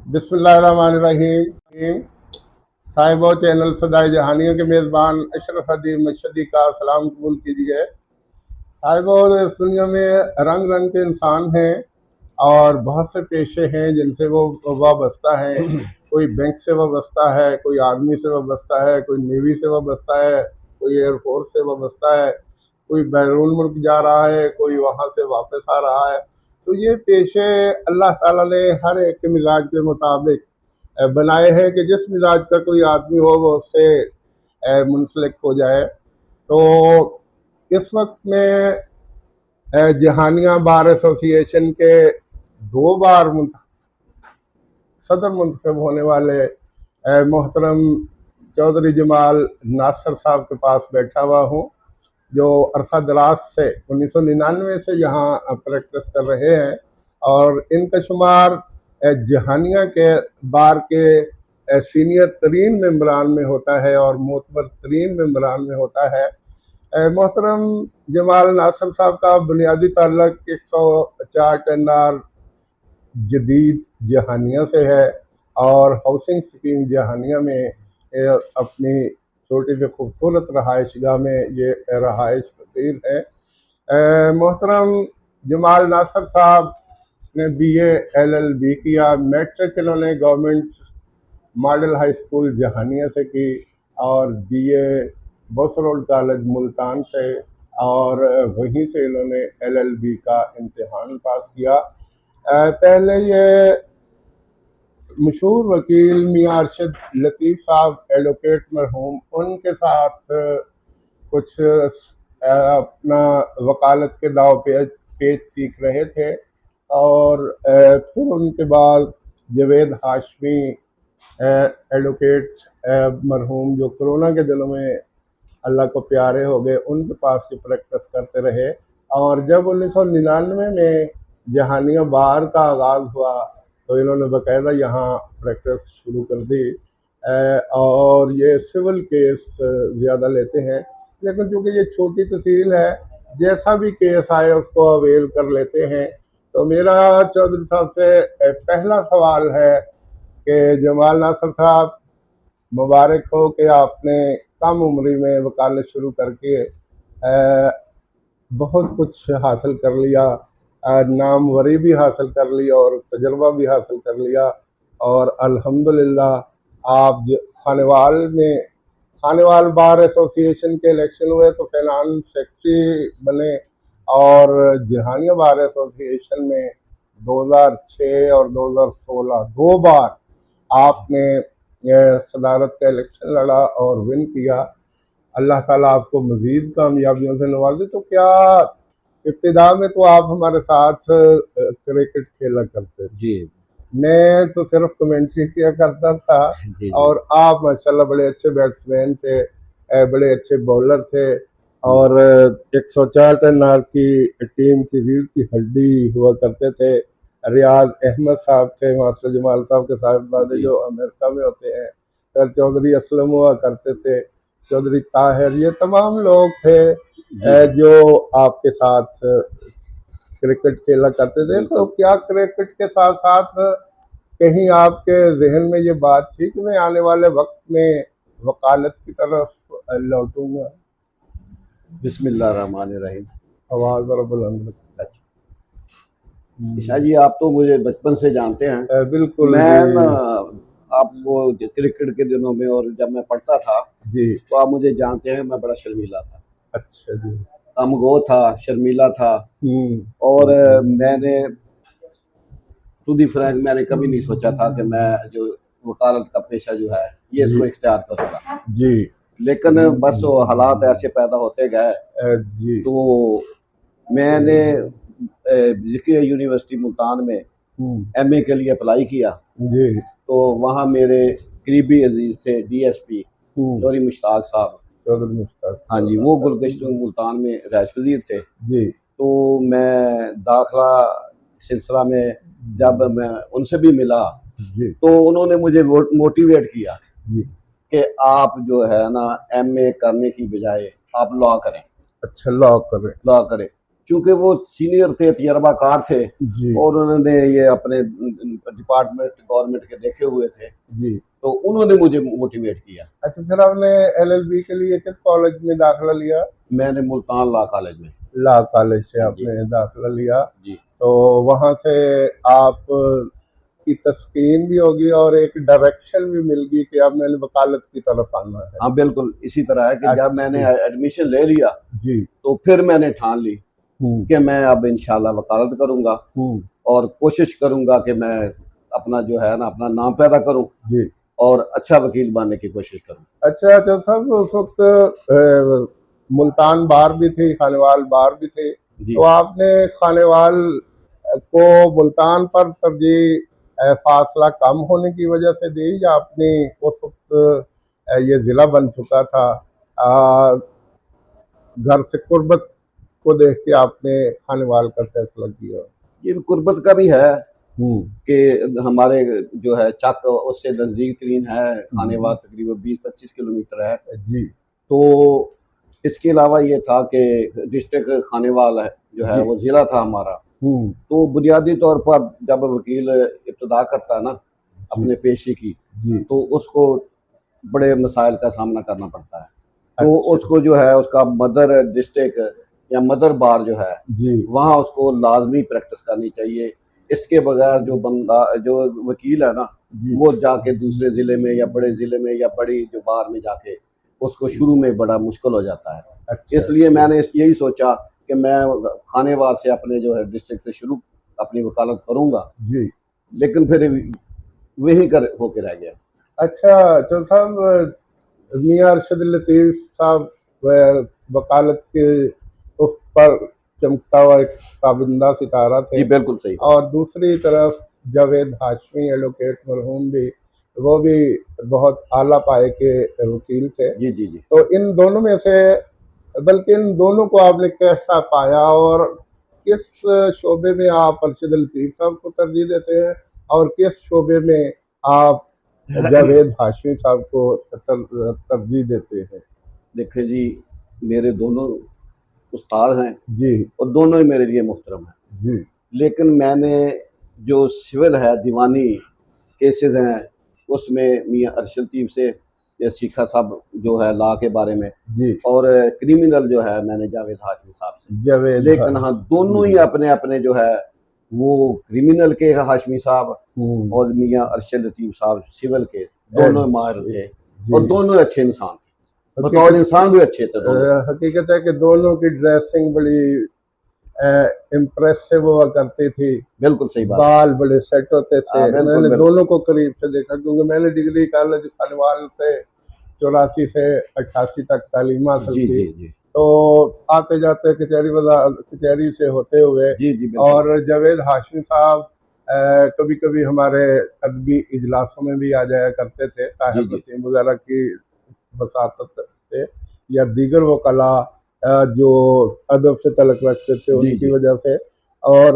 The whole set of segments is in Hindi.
बिस्मिल्लाहिर्रहमानिर्रहीम। साहिबो चैनल सदाई जहानियों के मेज़बान अशरफ अदीब मशदी का सलाम कबूल कीजिए। साहिबो, इस दुनिया में रंग रंग के इंसान हैं और बहुत से पेशे हैं जिनसे वो वाबस्ता है। कोई बैंक से वाबस्ता है, कोई आर्मी से वाबस्ता है, कोई नेवी से वाबस्ता है, कोई एयरफोर्स से वाबस्ता है, कोई बैरून मुल्क जा रहा है, कोई वहाँ से वापस आ रहा है। तो ये पेशे अल्लाह ताला ने हर एक के मिजाज के मुताबिक बनाए हैं कि जिस मिजाज का कोई आदमी हो वो उससे मुंसलिक हो जाए। तो इस वक्त में जहानिया बार एसोसिएशन के 2 बार सदर मुंतखब होने वाले मोहतरम चौधरी जमाल नासिर साहब के पास बैठा हुआ हूँ, जो अरसा दराज से 1999 से यहाँ प्रैक्टिस कर रहे हैं और इनका शुमार जहानिया के बार के सीनियर तरीन मेम्बरान में होता है और मोतबर तरीन मेम्बरान में होता है। मोहतरम जमाल नासिर साहब का बुनियादी ताल्लुक 104 10R जदीद जहानिया से है और हाउसिंग स्कीम जहानिया में अपनी छोटी सी खूबसूरत रहायशगाह में ये रहायश पसीर है। मोहतरम जमाल नासिर साहब ने BA LLB किया। मैट्रिक इन्होंने government model high school Jahania से की और BA बसरोड कॉलेज मुल्तान से, और वहीं से इन्होंने LLB का इम्तिहान पास किया। पहले ये मशहूर वकील मियां अरशद लतीफ़ साहब एडवोकेट मरहूम, उनके साथ कुछ अपना वकालत के दाव पेच सीख रहे थे और फिर उनके बाद जवेद हाशमी एडवोकेट मरहूम, जो कोरोना के दिनों में अल्लाह को प्यारे हो गए, उनके पास से प्रैक्टिस करते रहे। और जब 1999 में जहानिया बार का आगाज़ हुआ तो इन्होंने बाकायदा यहाँ प्रैक्टिस शुरू कर दी। और ये सिविल केस ज़्यादा लेते हैं, लेकिन चूँकि ये छोटी तहसील है, जैसा भी केस आए उसको अवेल कर लेते हैं। तो मेरा चौधरी साहब से पहला सवाल है कि जमाल नासिर साहब, मुबारक हो कि आपने कम उम्री में वकालत शुरू करके बहुत कुछ हासिल कर लिया, नामवरी भी हासिल कर ली और तजर्बा भी हासिल कर लिया। और अल्हम्दुलिल्लाह आप खानेवाल बार एसोसिएशन के इलेक्शन हुए तो फाइनेंस सेक्रेटरी बने और जहानिया बार एसोसिएशन में 2006 और 2016 2 बार आपने सदारत का इलेक्शन लड़ा और विन किया। अल्लाह ताला आपको मज़ीद कामयाबियों से नवाजे। तो क्या इब्तिदा में तो आप हमारे साथ क्रिकेट खेला करते थे? जी, मैं तो सिर्फ कमेंट्री किया करता था। जी। और आप माशाल्लाह बड़े अच्छे बैट्समैन थे, बड़े अच्छे बॉलर थे और 104 10R की टीम की रीढ़ की हड्डी हुआ करते थे। रियाज अहमद साहब थे, मास्टर जमाल साहब के साहिबजादे जो अमेरिका में होते हैं, सर चौधरी असलम हुआ करते थे, चौधरी ताहिर, ये तमाम लोग थे जो आपके साथ क्रिकेट खेला करते थे। तो क्या क्रिकेट के साथ साथ कहीं आपके जहन में ये बात थी कि मैं आने वाले वक्त में वकालत की तरफ लौटूंगा? बिस्मिल्लाहिर्रहमानिर्रहीम। आवाज़ ज़रा बुलंद रखिए। अच्छा ईशा जी, आप तो मुझे बचपन से जानते हैं। बिल्कुल मैं जी। ना आपको क्रिकेट के दिनों में और जब मैं पढ़ता था जी। तो आप मुझे जानते हैं, मैं बड़ा शर्मीला था, अच्छा जी। कमगो था, शर्मीला था। और मैंने टू दी फ्रैंक मैंने कभी नहीं सोचा था कि मैं जो वकालत का पेशा जो है ये इसको इख्तियार करूँगा जी। लेकिन बस वो हालात ऐसे पैदा होते गए। जी। तो मैंने ज़िक्र यूनिवर्सिटी मुल्तान में MA के लिए अप्लाई किया। जी। तो वहाँ मेरे करीबी अजीज़ थे DSP चौधरी मुश्ताक साहब। चौधरी मुश्ताक, हाँ जी, वो गुलगश्त मुल्तान में रैश वज़ीर थे। जी। तो मैं दाखिला सिलसिला में जब मैं उनसे भी मिला जी। तो उन्होंने मुझे मोटिवेट किया जी। कि आप जो है ना MA करने की बजाय आप लॉ करें। अच्छा, लॉ करें। लॉ करें। चूंकि वो सीनियर थे, तजर्बाकार थे जी और उन्होंने ये अपने डिपार्टमेंट गवर्नमेंट के देखे हुए थे, जी। तो उन्होंने मुझे मोटिवेट किया। अच्छा, फिर आपने एलएलबी के लिए किस कॉलेज में दाखिला लिया? मैंने मुल्तान लॉ कॉलेज में। लॉ कॉलेज से जी आपने दाखिला लिया। जी। तो वहाँ से आप की तस्कीन भी होगी और एक डायरेक्शन भी मिल गई कि अब मैंने वकालत की तरफ आना है। हाँ बिल्कुल इसी तरह है कि जब मैंने अच्छा एडमिशन ले लिया जी। तो फिर मैंने ठान ली हम्म कि मैं अब इंशाल्लाह वकालत करूंगा हम्म। और कोशिश करूंगा कि मैं अपना जो है ना अपना नाम पैदा करूं जी। और अच्छा वकील बनने की कोशिश करूं। अच्छा अच्छा साहब, उस वक्त मुल्तान बार भी थी, खानेवाल बार भी थे, जी। तो आपने खानेवाल को मुल्तान पर तरजीह फासला कम होने की वजह से दी, या आपने उस वक्त ये ज़िला बन चुका था, घर से कुर्बत को देख के आपने खानेवाल का फैसला किया? ये कुर्बत का भी है हम्म कि हमारे जो है चक उससे नज़दीक तरीन है, खानेवाल तकरीबन 20-25 किलोमीटर है। जी तो इसके अलावा ये था कि डिस्ट्रिक्ट खानेवाल है जो है जी। वो ज़िला था हमारा। हम्म। तो बुनियादी तौर पर जब वकील इब्तदा करता है ना जी अपने पेशे की, जी। तो उसको बड़े मसाइल का सामना करना पड़ता है। तो अच्छा उसको जो है उसका मदर डिस्ट्रिक्ट या मदर बार जो है जी वहाँ उसको लाजमी प्रैक्टिस करनी चाहिए। इसके बगैर जो बंदा जो वकील है ना जी। वो जाके दूसरे ज़िले में या बड़े ज़िले में या बड़ी जो बार में जाके उसको शुरू में बड़ा मुश्किल हो जाता है। अच्छा इसलिए अच्छा। मैंने यही सोचा कि मैं खानेवाल से अपने जो है डिस्ट्रिक्ट से शुरू अपनी वकालत करूँगा, जी। लेकिन फिर वहीं कर होके रह गया। अच्छा तो साहब, मियाँ अरशद लतीफ़ साहब वकालत के उस पर चमकता हुआ एक ताबिंदा सितारा थे, जी बिल्कुल सही बात। और दूसरी तरफ जावेद हाशमी एडवोकेट मरहूम भी, वो भी बहुत आला पाए के वकील थे। जी जी जी। तो इन दोनों में से, बल्कि इन दोनों को आपने कैसा पाया, और किस शोबे में आप अरशद लतीफ़ साहब को तरजीह देते हैं, और किस शोबे में आप जावेद हाशमी साहब को तरजीह देते हैं? देखिए जी, मेरे दोनों उस्ताद हैं जी और दोनों ही मेरे लिए मुहतरम हैं। जी लेकिन मैंने जो सिविल है दीवानी केसेस हैं उसमें मियाँ अरशद लतीफ़ से या सीखा साहब जो है लॉ के बारे में, जी। और क्रिमिनल जो है मैंने जावेद हाशमी साहब से। जावेद लेकिन हाँ दोनों ही अपने अपने जो है वो क्रिमिनल के हाशमी साहब और मियाँ अरशद लतीफ़ साहब सिविल के दोनों माहिर थे और दोनों अच्छे इंसान थे, बतौर इंसान भी अच्छे थे दोनों। हकीकत है कि दोनों की ड्रेसिंग बड़ी इम्प्रेसिव हुआ करती थी, बिल्कुल सही बात। बाल बड़े सेट होते थे। बिल्कुल मैंने बिल्कुल। दोनों को करीब से देखा, क्योंकि मैंने डिग्री कॉलेज खानेवाल से 84 से 88 तक तालीम हासिल जी की। जी जी तो आते जाते कचहरी से होते हुए, जी जी बिल्कुल। और जावेद हाशमी साहब कभी कभी हमारे अदबी इजलासों में भी आ जाया करते थे, ताहिर जी जी वसीम वगैरह की वसातत से, या दीगर वकला जो अदब से तल्लुक़ रखते थे जी उनकी जी। वजह से। और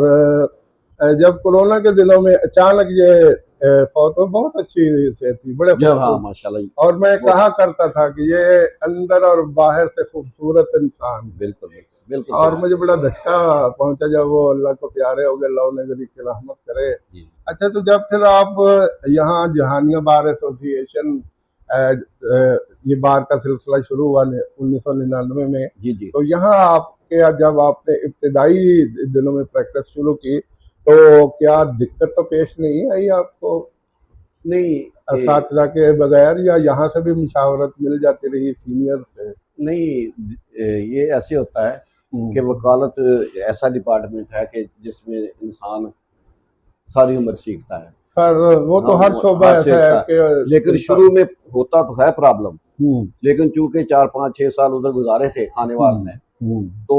जब कोरोना के दिनों में अचानक ये फौत हुए, बहुत अच्छी सेहत थी, बड़े जब हाँ खूबसूरत, माशाल्लाह। और मैं वो कहा करता था कि ये अंदर और बाहर से खूबसूरत इंसान है। बिल्कुल बिल्कुल बिल्कुल और सही। मुझे बड़ा धचका पहुंचा जब वो अल्लाह को प्यारे हो गए, अल्लाह उन्हें गरीब की रहमत करे। जी अच्छा, तो जब फिर आप यहाँ जहानिया बार एसोसिएशन ये बार का सिलसिला शुरू हुआ 1999 में, जी जी। तो यहाँ आपके जब आपने इब्तदाई दिनों में प्रैक्टिस शुरू की, तो क्या दिक्कत तो पेश नहीं आई आपको नहीं असातिज़ा के बगैर, या यहाँ से भी मुशावरत मिल जाती रही सीनियर से? नहीं ये ऐसे होता है कि वकालत ऐसा डिपार्टमेंट है कि जिसमें इंसान सारी उम्र सीखता है। सर, वो तो हाँ हर शोबा हर ऐसा है सीखता है, कि लेकिन इंसान। शुरू में होता तो है प्रॉब्लम, हम्म लेकिन चूंकि 4-5-6 साल उधर गुजारे थे खानेवाल में, हम्म। तो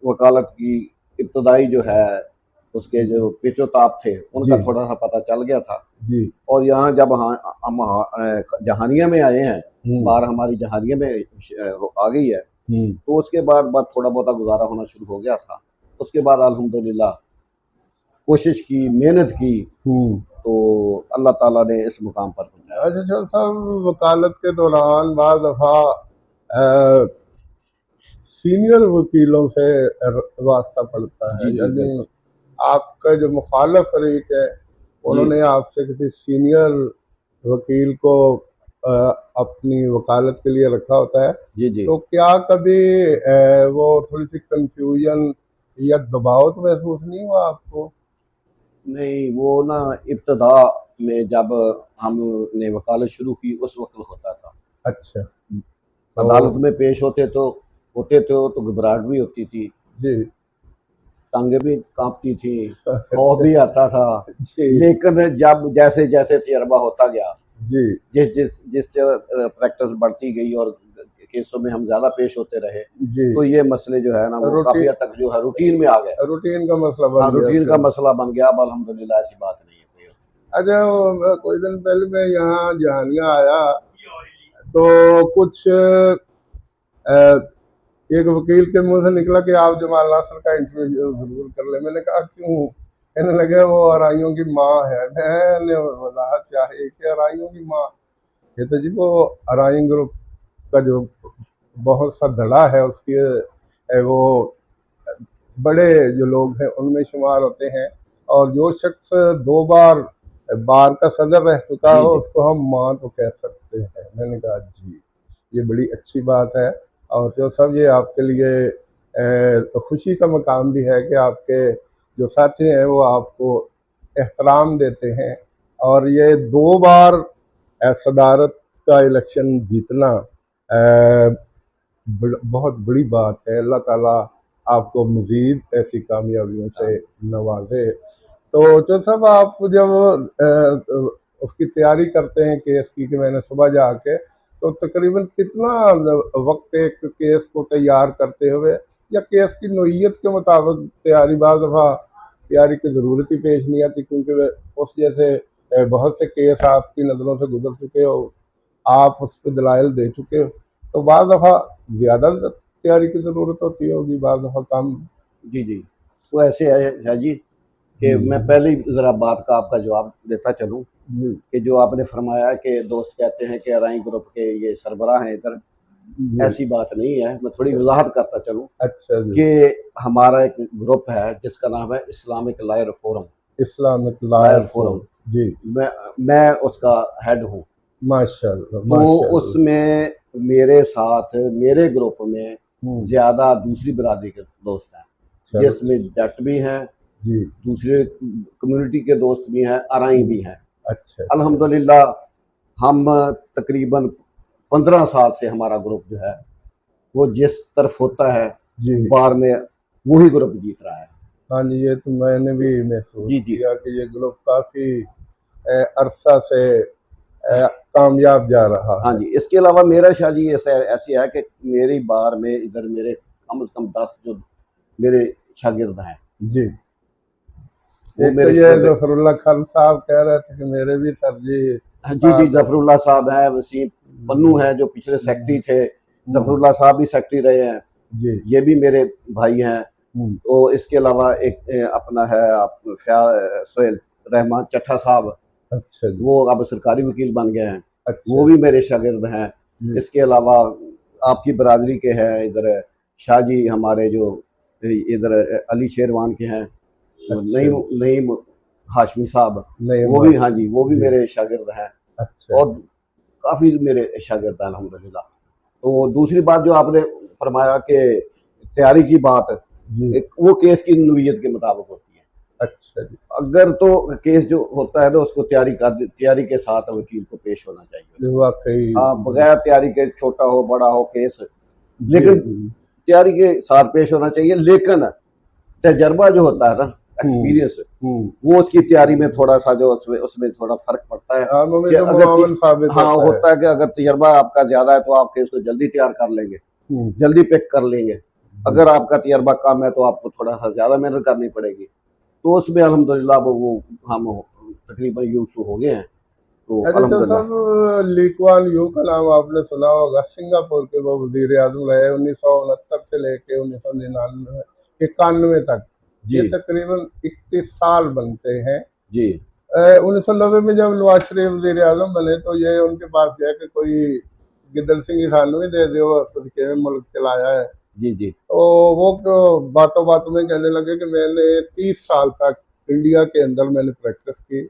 वकालत की इब्तदाई जो है उसके जो पिचोताप थे उनका जी थोड़ा सा पता चल गया था। जी। और यहाँ जब हम जहानिया में आए हैं, हम्म बार हमारी जहानिया में आ गई है, तो उसके बाद थोड़ा बहुत गुजारा होना शुरू हो गया था। उसके बाद अल्हम्दुलिल्लाह कोशिश की, मेहनत की, तो अल्लाह ताला ने इस मुकाम पर पहुंचाया। अच्छा अच्छा साहब, वकालत के दौरान बाज़ दफ़ा सीनियर वकीलों से वास्ता पड़ता जी है, जी यानी बिल्कुल। आपका जो मुखालफ फरीक है जी उन्होंने आपसे किसी सीनियर वकील को अ, अपनी वकालत के लिए रखा होता है, जी जी। तो क्या कभी वो थोड़ी सी कंफ्यूजन या दबाव तो महसूस नहीं हुआ आपको? नहीं, वो ना इब्तदा में जब हमने वकालत शुरू की उस वक्त होता था। अच्छा। तो अदालत में पेश होते तो घबराहट भी होती थी, जी। टांगे भी कांपती थी, खौफ अच्छा। भी आता था। जी। लेकिन जब जैसे जैसे तजर्बा होता गया, जी। जिस जिस जिस प्रैक्टिस बढ़ती गई और केसों में हम ज़्यादा पेश होते रहे, जी। तो ये मसले जो है ना वो काफ़ी रूटीन हद तक जो है रूटीन में आ गए। रूटीन का मसला हाँ, बन गया रूटीन का फिर। मसला बन गया। अब अल्हम्दुलिल्लाह ऐसी बात नहीं है कोई। अच्छा, वो कुछ दिन पहले मैं यहाँ जहानिया आया तो कुछ एक वकील के मुंह से निकला कि आप जमाल नासर का इंटरव्यू जरूर कर ले। मैंने कहा क्यों? कहने लगे वो आरआईओं की माँ है। मैंने वजाहत क्या है कि आरआईओं की माँ? कहते जी वो आरआई ग्रुप का जो बहुत सा धड़ा है उसकी वो बड़े जो लोग हैं उनमें शुमार होते हैं, और जो शख्स 2 बार बार का सदर रह चुका जी हो जी उसको हम माँ तो कह सकते हैं। मैंने कहा जी, ये बड़ी अच्छी बात है, और जो सब ये आपके लिए खुशी का मकाम भी है कि आपके जो साथी हैं वो आपको एहतराम देते हैं, और ये 2 बार सदारत का इलेक्शन जीतना बहुत बड़ी बात है। अल्लाह ताला आपको मज़ीद ऐसी कामयाबियों से हाँ, नवाजे। तो जो सब आप जब उसकी तैयारी करते हैं केस की, कि मैंने सुबह जाके, तो तकरीबन कितना वक्त एक केस को तैयार करते हुए, या केस की नोयत के मुताबिक तैयारी? बाज़ दफ़ा तैयारी की ज़रूरत ही पेश नहीं आती क्योंकि उस जैसे बहुत से केस आपकी नज़रों से गुजर चुके हो, आप उस पर दलाइल दे चुके हो, तो बाज़ दफ़ा ज़्यादा तैयारी की ज़रूरत होती होगी, बाज़ दफ़ा कम। जी जी। वो ऐसे है जी कि जी। मैं पहले ही ज़रा बात का आपका जवाब देता चलूँ जी। कि जो आपने फरमाया कि दोस्त कहते हैं कि अराई ग्रुप के ये सरबराह हैं इधर, जी। ऐसी बात नहीं है। मैं थोड़ी वजाहत करता चलूँ अच्छा जी। कि हमारा एक ग्रुप है जिसका नाम है Islamic lawyer forum. Islamic lawyer lawyer forum, forum. जी। मैं मैं उसका हेड हूँ। माशाल्लाह, तो माशाल्लाह। उसमें मेरे साथ मेरे ग्रुप में हुँ। ज़्यादा दूसरी बिरादरी के दोस्त हैं, चलो। जिसमें जट भी हैं, जी। दूसरे कम्युनिटी के दोस्त भी हैं, अराई भी हैं। अच्छा, अच्छा। अल्हम्दुलिल्लाह हम तकरीबन 15 साल से हमारा ग्रुप जो है वो जिस तरफ होता है जी। बार में वही ग्रुप जीत रहा है। हाँ जी, ये तो मैंने तो भी महसूस जी जी। किया कि ये ग्रुप काफ़ी अरसा से कामयाब जा रहा हाँ है। जी, इसके अलावा मेरा शाह जी ऐसी है कि मेरी बार में इधर मेरे कम से कम 10 जो मेरे शागिर्द हैं, जी। वो एक तो मेरे ये शोबे। ज़फ़रुल्लाह खान साहब कह रहे थे कि मेरे भी सर जी हाँ, जी था जी, तो। ज़फ़रुल्लाह साहब हैं, वसीम पन्नू हैं जो पिछले सेक्रेटरी हुँ। थे, हुँ। ज़फ़रुल्लाह साहब भी सेक्रेटरी रहे हैं, जी। ये भी मेरे भाई हैं। हुँ। तो इसके अलावा एक अपना है आप सोहेल रहमान चट्ठा साहब, अच्छा जी। वो अब सरकारी वकील बन गए हैं, अच्छा वो भी मेरे शागिर्द हैं। जी। इसके अलावा आपकी बरादरी के हैं इधर शाह जी हमारे जो इधर अली शेरवान के हैं, अच्छा नईम जी। नईम हाशमी साहब, नहीं वो भी, हाँ माशा जी, वो भी जी। मेरे शागिर्द हैं अच्छा और जी। काफ़ी मेरे शागिर्द हैं अल्हम्दुलिल्लाह। तो दूसरी बात जो आपने फरमाया कि तैयारी की बात, जी। एक वो केस की नौइयत के मुताबिक होती है। अच्छा जी। अगर तो केस जो होता है तो उसको तैयारी के साथ वकील को पेश होना चाहिए जी, उसमें। वाक़ई। हाँ, बगैर तैयारी के छोटा हो बड़ा हो केस, जी। लेकिन तैयारी के साथ पेश होना चाहिए। लेकिन तजर्बा जो होता है ना, हुँ। एक्सपीरियंस, हुँ। वो उसकी तैयारी में थोड़ा-सा जो उसमें थोड़ा फ़र्क पड़ता है आमों में कि जो अगर मुआवन साबित हाँ, होता है। होता है कि अगर तजर्बा आपका ज़्यादा है तो आप केस को जल्दी तैयार कर लेंगे, हुँ। जल्दी पिक कर लेंगे। जी। अगर आपका तजर्बा कम है तो आपको थोड़ा-सा ज़्यादा मेहनत करनी पड़ेगी। तो उसमें अल्हम्दुलिल्लाह वो हम तकरीबन यूज़ टू हो गए हैं, तो अच्छा तो अल्हम्दुलिल्लाह। सब ली कुआन यू का नाम आपने सुना होगा। सिंगापुर के वो वज़ीर आज़म रहे 1969 से लेके 1999 91 तक। ये जी, तकरीबन 21 साल बनते हैं। जी, 1990 में जब नवाज शरीफ वज़ीर आज़म बने तो ये उनके पास गया कि कोई गिदड़ सिंह ही सानू ही दे दियो, तुसीं किवें मुल्क चलाया है। जी जी तो वो बातों बातों में कहने लगे कि मैंने 30 साल तक इंडिया के अंदर मैंने प्रैक्टिस की।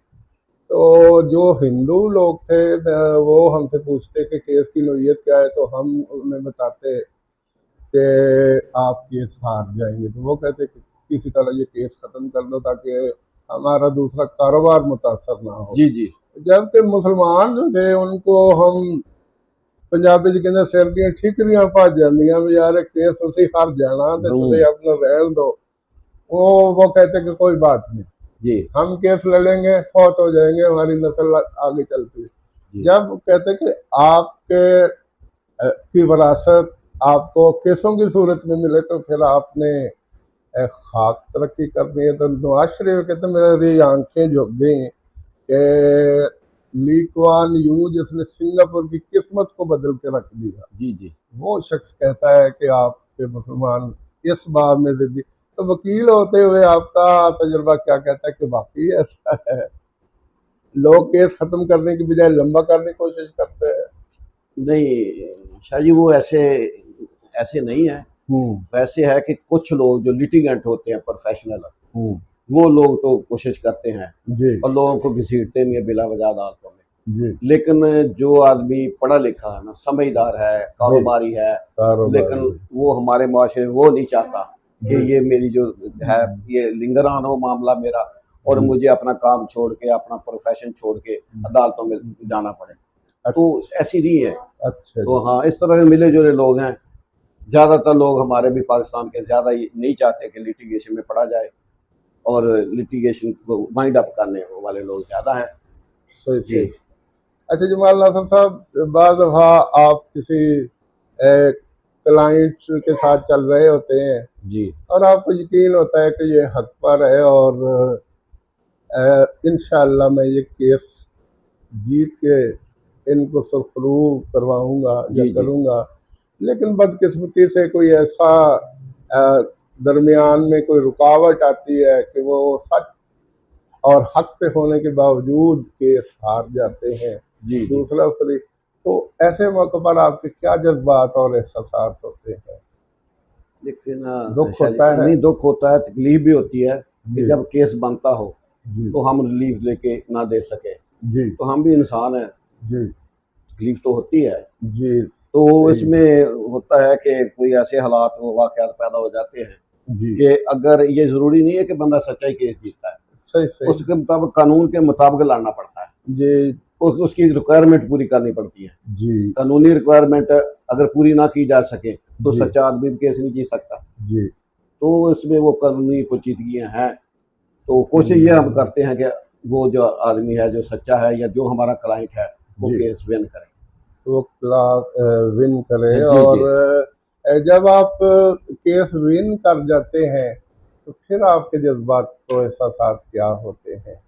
तो जो हिंदू लोग थे वो हमसे पूछते कि केस की नोयत क्या है, तो हम उन्हें बताते कि आप केस हार जाएंगे। तो वो कहते कि किसी तरह ये केस खत्म कर दो ताकि हमारा दूसरा कारोबार मुतासर ना हो। जी जी जबकि मुसलमान जो थे उनको हम पंजाबी च कहते सिर दियां ठीकरियां भज जांदियां भी यार केस तुसी हार जाना ते तुसी अपना रहन दो। वो कहते कि कोई बात नहीं, जी हम केस लड़ेंगे, फौत हो जाएंगे, हमारी नस्ल आगे चलती है। जी जब कहते कि आपके की विरासत आपको केसों की सूरत में मिले तो फिर आपने खाक तरक्की करनी है। तो नवाज शरीफ कहते मेरी आंखें झुक गई कि ली कुआन यू जिसने सिंगापुर की किस्मत को बदल के रख दिया, जी जी वो शख्स कहता है कि आपके मुसलमान इस बाब में जिद्दी। तो वकील होते हुए आपका तजुर्बा क्या कहता है कि वाकई ऐसा है? लोग केस खत्म करने की बजाय लंबा करने की कोशिश करते हैं। नहीं शाह जी, वो ऐसे ऐसे नहीं है। वैसे है कि कुछ लोग जो लिटिगेंट होते हैं प्रोफेशनल, वो लोग तो कोशिश करते हैं जी और लोगों को घसीटते नहीं है बिला वजह अदालतों में। जी लेकिन जो आदमी पढ़ा लिखा है ना, समझदार है, कारोबारी है, लेकिन कारोबार वो हमारे माशरे में वो नहीं चाहता कि जी ये मेरी जो है ये लिंगरान हो मामला मेरा, और जी मुझे अपना काम छोड़ के अपना प्रोफेशन छोड़ के अदालतों में जाना पड़े। तो ऐसी नहीं है। अच्छा तो जी हाँ, इस तरह के मिले जुले लोग हैं। ज़्यादातर लोग हमारे भी पाकिस्तान के ज़्यादा ही नहीं चाहते कि लिटिगेशन में पड़ा जाए, और लिटिगेशन को वाइंड अप करने वाले लोग ज़्यादा हैं। सही जी सही। अच्छा जमाल नासर साहब, बाद दफा आप किसी क्लाइंट के साथ चल रहे होते हैं जी और आपको यकीन होता है कि ये हक पर है और इंशाअल्लाह मैं ये केस जीत के इनको सुरखरू करवाऊंगा या जी जी करूंगा। लेकिन बदकिस्मती से कोई ऐसा अ, दरमियान में कोई रुकावट आती है कि वो सच और हक पे होने के बावजूद केस हार जाते हैं जी जी दूसरा फरीक। तो ऐसे मौके पर आपके क्या जज्बात और एहसास होते हैं? लेकिन दुख शायद होता है? नहीं, दुख होता है, तकलीफ भी होती है कि जी जब केस बनता हो जी तो हम रिलीफ लेके ना दे सके। जी तो हम भी इंसान हैं, जी तकलीफ तो होती है। जी तो सही। इसमें होता है कि कोई ऐसे हालात वो वाक़यात पैदा हो जाते हैं जी कि अगर ये ज़रूरी नहीं है कि बंदा सच्चाई केस जीतता है, सही सही। उसके मुताबिक कानून के मुताबिक लड़ना पड़ता है, जी उसकी रिक्वायरमेंट पूरी करनी पड़ती है। जी कानूनी रिक्वायरमेंट अगर पूरी ना की जा सके तो जी सच्चा आदमी केस नहीं जीत सकता। जी तो इसमें वो कानूनी पेचीदगियाँ हैं। तो कोशिश ये हम करते हैं कि वो जो आदमी है जो सच्चा है या जो हमारा क्लाइंट है वो जी केस विन करे। वो क्लास विन करे। जी जी और जब आप केस विन कर जाते हैं तो फिर आपके जज्बात तो एहसास क्या होते हैं?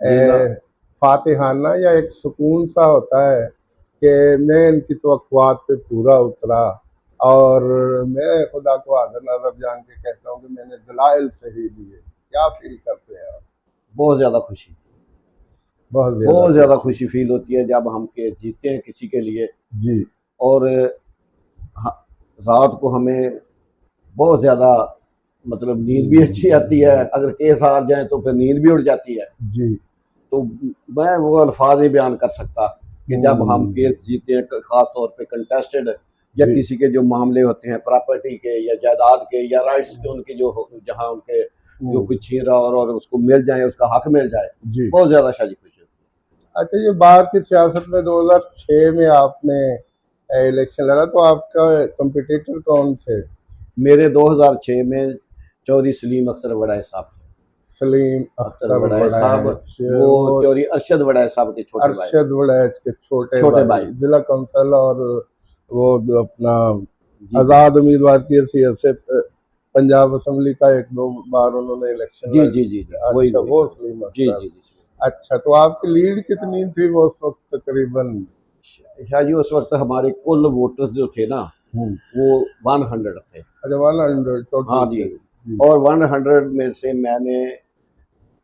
जी ना, फातिहाना या एक सुकून सा होता है कि मैं इनकी तवक्कुआत पे पूरा उतरा और मैं खुदा को हाज़िर नाज़र जान के कहता हूँ कि मैंने दलाइल सही दिए। क्या फील करते हैं आप? बहुत ज़्यादा खुशी, बहुत ज़्यादा बहुत ज़्यादा खुशी। खुशी फील होती है जब हम केस जीतते हैं किसी के लिए। जी और हाँ, रात को हमें बहुत ज़्यादा मतलब नींद भी अच्छी आती है। अगर केस हार जाए तो फिर नींद भी उड़ जाती है। जी तो मैं वो अल्फाज नहीं बयान कर सकता कि जब हम हम्म, केस जीते हैं, ख़ास तौर पे कंटेस्टेड या जी किसी के जो मामले होते हैं प्रॉपर्टी के या जायदाद के या राइट्स के, उनके जो जहाँ उनके जो हम्म, कुछ छीन रहा और उसको मिल जाए, उसका हक मिल जाए, जी। बहुत ज़्यादा शादी खुशी होती अच्छा ये बाहर की सियासत में 2006 में आपने इलेक्शन लड़ा तो आपका कंपटीटर कौन थे? है। मेरे 2006 में चौधरी सलीम अख्तर वड़ाई साहब थे। सलीम अख्तर अख्तर वड़ाई साहब, वड़ैच, वो वो चौधरी अरशद वड़ाई साहब के छोटे भाई, अरशद वड़ैच के छोटे छोटे भाई, भाई। जिला कौंसल। और वो जो अपना जी जी आज़ाद उम्मीदवार की हैसियत से पंजाब असम्बली का एक दो बार उन्होंने इलेक्शन जी लड़। जी जी जी वही अच्छा वही वो वही। सलीम जी अख्तर। जी जी अच्छा तो आपकी लीड कितनी थी वो उस वक्त तकरीबन? शाह जी, उस वक्त हमारे कुल वोटर्स जो थे ना हम्म, वो 100 थे। अच्छा 100 टोटल हाँ जी, थे जी। और 100 में से मैंने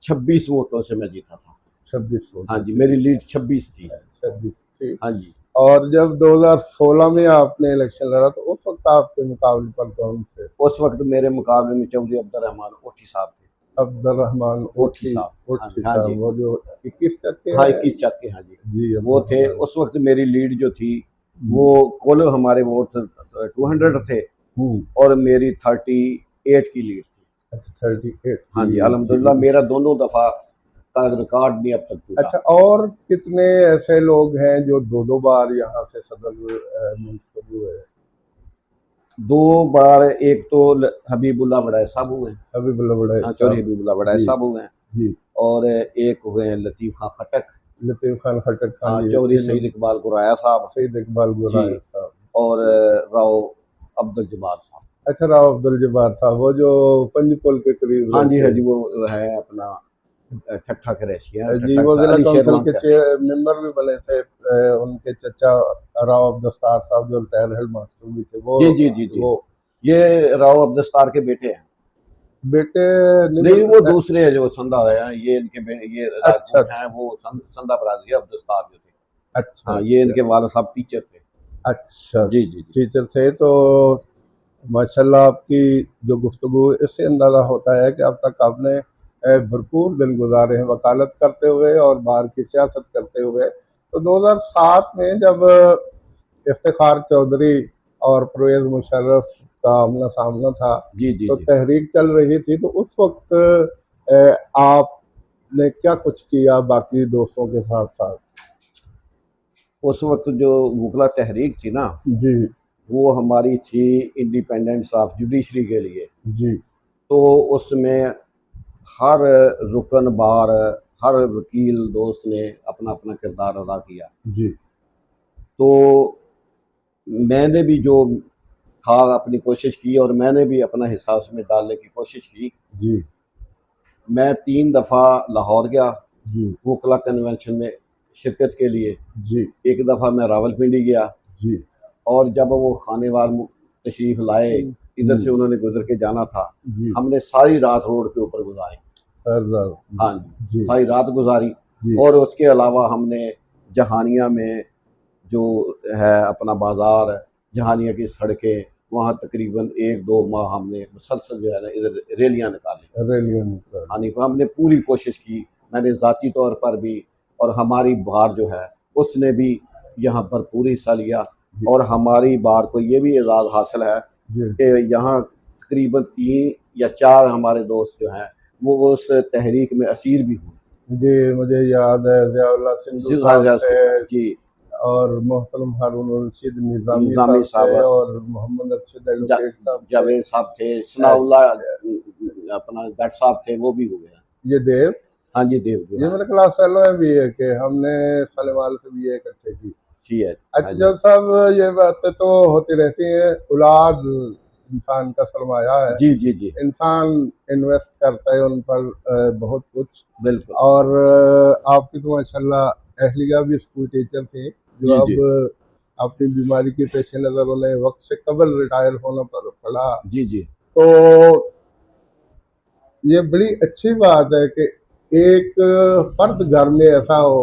26 वोटों से मैं जीता था। 26 हाँ वोटों जी, से मेरी जीता। लीड 26 थी। 26 थी। हाँ जी और जब 2016 में आपने इलेक्शन लड़ा तो उस वक्त आपके मुकाबले पर कौन थे? उस वक्त मेरे मुकाबले में चौधरी अब्दुर्रहमान ओठी साहब थे। अब्दुर्रहमान ओठी ओठी, साहब, हाँ ओठी हाँ साहब, जी, वो जो 21 टक्के हाँ है। 21 चक के, हाँ जी जी वो थे। अब्दुर्रहमान। उस वक्त मेरी लीड जो थी वो कुल हमारे वोट 200 थे और मेरी 38 की लीड थी। अच्छा 38 हाँ जी, की अल्हम्दुलिल्लाह थी। मेरा दोनों दफा का रिकॉर्ड नहीं अब तक टूटा। अच्छा, और कितने ऐसे लोग हैं जो दो दो बार यहाँ से सदर मुंतखब हुए हैं? 2 बार, एक तो हबीबुल्लाह बड़ाई साहब हुए हैं, हबीबुल्लाह बड़ाई हाँ चौधरी साहब। हबीबुल्लाह बड़ाई जी साहब हुए हैं, जी। और एक हुए हैं लतीफ़ खां खटक, लतीफ़ खान खट्टक खान हाँ जी, चौधरी सईद इकबाल गुराया साहब सईद इकबाल जी, गुराया साहब, और राव अब्दुल जब्बार साहब। अच्छा राव अब्दुल जब्बार साहब, वो जो पंजपुल के करीब हाँ रहते जी, हैं। वो है अपना ठट्ठा करेशी है, जी, ठट्ठा वो जिला अली काउंसिल शेरवान के का। मेंबर भी बने थे। उनके चचा राव अब्दुस्तार साहब जो रिटायर हेड मास्टर भी थे, वो जी जी जी जी, वो ये राव अब्दुस्तार के बेटे हैं। बेटे नहीं, वो दूसरे हैं जो संधा है, ये ये अच्छा राजपूत हैं, अच्छा वो संधा बरादरी है, अब्दुस्तार जो थे। अच्छा हाँ, ये अच्छा इनके वाला साहब टीचर थे। अच्छा। जी जी जी टीचर थे तो माशाल्लाह आपकी जो गुफ्तगू, इससे अंदाज़ा होता है कि अब तक आपने भरपूर दिन गुजारे हैं वकालत करते हुए और बाहर की सियासत करते हुए। तो 2007 में जब इफ्तिखार चौधरी और परवेज़ मुशर्रफ का आमना सामना था, जी जी तो जी। तहरीक चल रही थी, तो उस वक्त आपने क्या कुछ किया बाकी दोस्तों के साथ साथ? उस वक्त जो वकला तहरीक थी ना, जी वो हमारी थी इंडिपेंडेंस ऑफ जुडिशरी के लिए। जी तो उसमें हर रुकन बार, हर वकील दोस्त ने अपना अपना किरदार अदा किया। जी तो मैंने भी जो था अपनी कोशिश की, और मैंने भी अपना हिस्सा उसमें डालने की कोशिश की। जी मैं 3 दफ़ा लाहौर गया जी वकला कन्वेंशन में शिरकत के लिए। जी एक दफ़ा मैं रावलपिंडी गया, जी और जब वो खानेवाल तशरीफ़ लाए, इधर से जी उन्होंने गुजर के जाना था, जी हमने सारी रात रोड के ऊपर गुजारी। सर हाँ जी जी, सारी रात गुजारी। जी और उसके अलावा हमने जहानिया में जो है अपना बाज़ार, जहानिया की सड़कें, वहाँ तकरीबन 1-2 माह हमने मुसलसल जो है ना इधर रैलियाँ निकाली। रैलियां निकाल। हाँ जी, हमने पूरी कोशिश की, मैंने ज़ाती तौर पर भी, और हमारी बार जो है उसने भी यहाँ भरपूर हिस्सा लिया। जी और हमारी बार को ये भी एजाज़ हासिल है जी कि यहाँ तकरीबन 3 या 4 हमारे दोस्त जो हैं वो उस तहरीक में असीर भी हुए। जी, मुझे याद है ज़ियाउल्लाह सिंधु साहब थे, जी, और मोहतरम हारून रशीद निज़ामी निज़ामी साहब थे, साहब, और मोहम्मद अरशद जा, एडवोकेट साहब थे। जावेद साहब थे, अ, सनाउल्लाह अपना जट साहब थे, वो भी हुए हैं। ये देव, हाँ जी, देव जो ये है। मेरे क्लास फेलो है भी है कि हमने खानेवाल से भी ये इकट्ठे की। जी है। हाँ अच्छा जी, जब साहब, ये बातें तो होती रहती हैं, औलाद इंसान का सरमाया है। जी जी जी, इंसान इन्वेस्ट करता है उन पर बहुत कुछ। बिल्कुल। और आपकी तो माशाल्लाह अहलिया भी स्कूल टीचर थी, जो जी अब जी अपनी बीमारी के पेश नज़र उन्हें वक्त से कबल रिटायर होना पड़ा। जी जी, तो ये बड़ी अच्छी बात है कि एक फर्द घर में ऐसा हो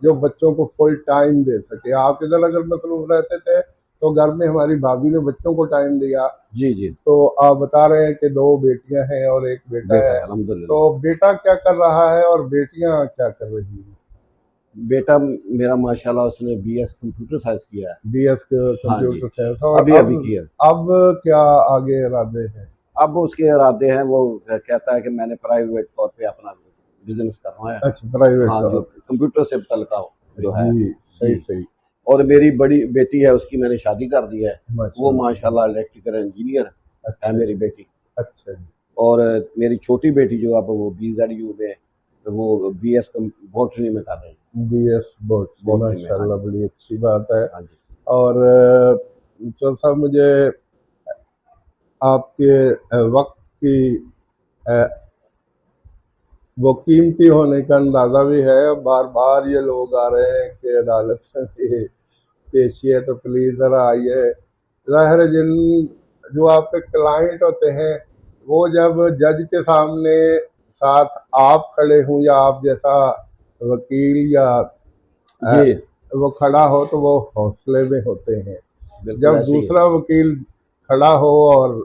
जो बच्चों को फुल टाइम दे सके। आप इधर अगर मसरूफ रहते थे तो घर में हमारी भाभी ने बच्चों को टाइम दिया। जी जी, तो आप बता रहे हैं कि 2 बेटियां हैं और 1 बेटा बेटा है। है तो अल्हम्दुलिल्लाह। बेटा क्या कर रहा है और बेटियां क्या कर रही हैं? बेटा मेरा माशाल्लाह उसने बीएस कंप्यूटर साइंस किया है। बीएस हाँ जी, कंप्यूटर साइंस। और अभी अभी किया। अब क्या आगे इरादे हैं? अब उसके इरादे हैं, वो कहता है कि मैंने प्राइवेट तौर पे अपना बिजनेस करना है। अच्छा, प्राइवेट हाँ, जो तौर कंप्यूटर से मुतल्लिका जो पे। है। जी सही जी, सही। और मेरी बड़ी बेटी है, उसकी मैंने शादी कर दी है। वो माशाल्लाह। माशाल्लाह इलेक्ट्रिकल इंजीनियर है अच्छा मेरी जी। बेटी। अच्छा जी। और मेरी छोटी बेटी जो अब वो BZU में, वो BS बॉटनी में कर रही है। बीएस बोर्ड, बॉटनी में, हाँ माशाल्लाह जी, बड़ी अच्छी बात है। हाँ जी। और चौधरी साहब, मुझे आपके वक्त की अ, वो कीमती होने का अंदाज़ा भी है। बार बार ये लोग आ रहे हैं कि अदालत में पेशी है तो प्लीज़ ज़रा आइए। ज़ाहिर है जिन जो आपके क्लाइंट होते हैं, वो जब जज के सामने साथ आप खड़े हों या आप जैसा वकील या जी वो खड़ा हो तो वो हौसले में होते हैं। बिल्कुल जब ऐसे ही है। दूसरा वकील खड़ा हो और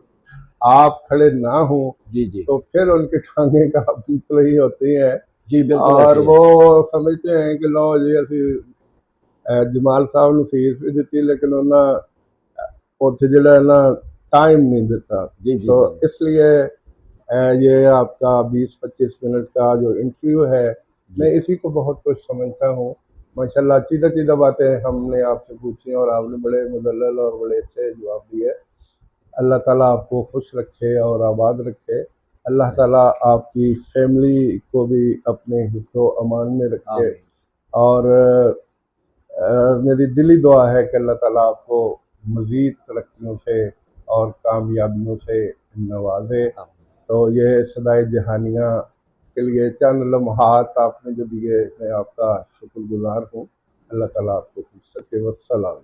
आप खड़े ना हो जी, जी। तो फिर उनकी टांगें काबू रही होती हैं जी, बिल्कुल और ऐसे ही है। वो समझते हैं कि लो जी ਅਸੀਂ ਜਮਾਲ ਸਾਹਿਬ ਨੂੰ ਫੀਸ ਵੀ ਦਿੱਤੀ लेकिन ਉਹਨਾਂ ਉੱਥੇ ਜਿਹੜਾ है ना टाइम नहीं देता। जी, जी, तो जी। इसलिए ये आपका 20-25 मिनट का जो इंटरव्यू है, मैं जी। इसी को बहुत कुछ समझता हूँ। माशाल्लाह चीदा-चीदा बातें हमने आपसे पूछी और आपने बड़े मुदल्लल और बड़े अच्छे जवाब दिए। अल्लाह ताला आपको खुश रखे और आबाद रखे। अल्लाह ताला आपकी फैमिली को भी अपने हिफ्ज़ व अमान में रखे आमीन, और मेरी दिली दुआ है कि अल्लाह ताला आपको मज़ीद तरक्कियों से और कामयाबियों से नवाज़े। आमीन। तो ये सदाए जहानिया के लिए चंद लम्हात आपने जो दिए, मैं आपका शुक्रगुज़ार हूँ। अल्लाह ताला आपको खुश रखे। वस्सलाम।